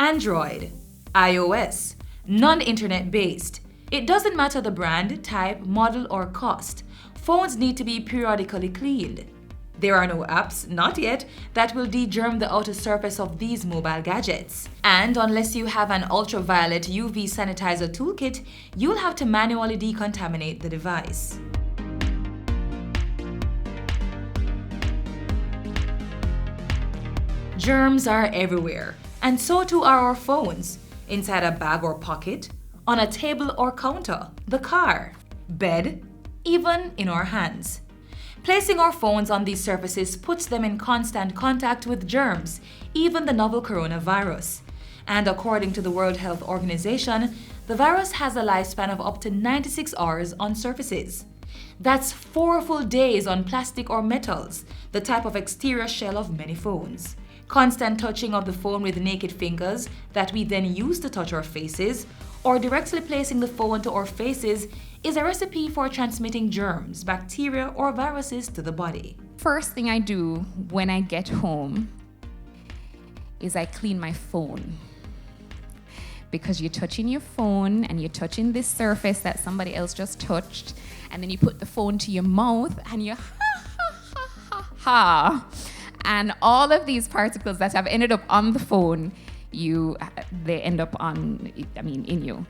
Android, iOS, non-internet based. It doesn't matter the brand, type, model, or cost. Phones need to be periodically cleaned. There are no apps, not yet, that will de-germ the outer surface of these mobile gadgets. And unless you have an ultraviolet UV sanitizer toolkit, you'll have to manually decontaminate the device. Germs are everywhere, and so too are our phones, inside a bag or pocket, on a table or counter, the car, bed, even in our hands. Placing our phones on these surfaces puts them in constant contact with germs, even the novel coronavirus. And according to the World Health Organization, the virus has a lifespan of up to 96 hours on surfaces. That's 4 full days on plastic or metals, the type of exterior shell of many phones. Constant touching of the phone with naked fingers that we then use to touch our faces, or directly placing the phone to our faces is a recipe for transmitting germs, bacteria, or viruses to the body. First thing I do when I get home is I clean my phone. Because you're touching your phone and you're touching this surface that somebody else just touched, and then you put the phone to your mouth and you ha. And all of these particles that have ended up on the phone, they end up in you.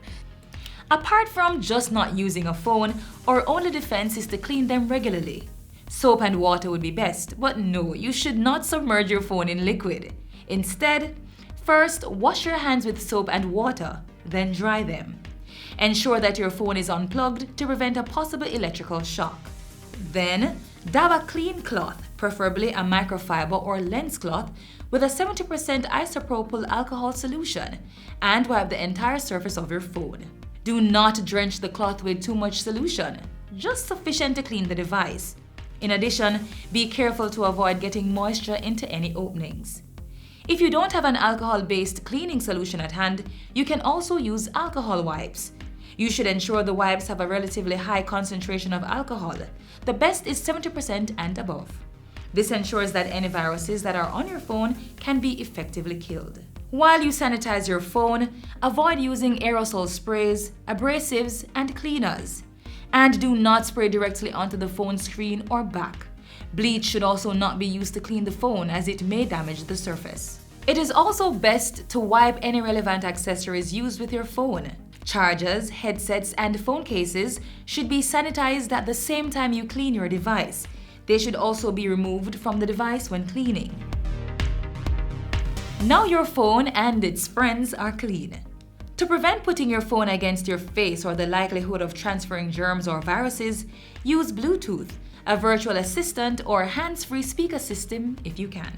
Apart from just not using a phone, our only defense is to clean them regularly. Soap and water would be best, but no, you should not submerge your phone in liquid. Instead, first wash your hands with soap and water, then dry them. Ensure that your phone is unplugged to prevent a possible electrical shock. Then, dab a clean cloth, preferably a microfiber or lens cloth, with a 70% isopropyl alcohol solution, and wipe the entire surface of your phone. Do not drench the cloth with too much solution, just sufficient to clean the device. In addition, be careful to avoid getting moisture into any openings. If you don't have an alcohol-based cleaning solution at hand, you can also use alcohol wipes. You should ensure the wipes have a relatively high concentration of alcohol. The best is 70% and above. This ensures that any viruses that are on your phone can be effectively killed. While you sanitize your phone, avoid using aerosol sprays, abrasives, and cleaners. And do not spray directly onto the phone screen or back. Bleach should also not be used to clean the phone, as it may damage the surface. It is also best to wipe any relevant accessories used with your phone. Chargers, headsets, and phone cases should be sanitized at the same time you clean your device. They should also be removed from the device when cleaning. Now your phone and its friends are clean. To prevent putting your phone against your face or the likelihood of transferring germs or viruses, use Bluetooth, a virtual assistant, or hands-free speaker system if you can.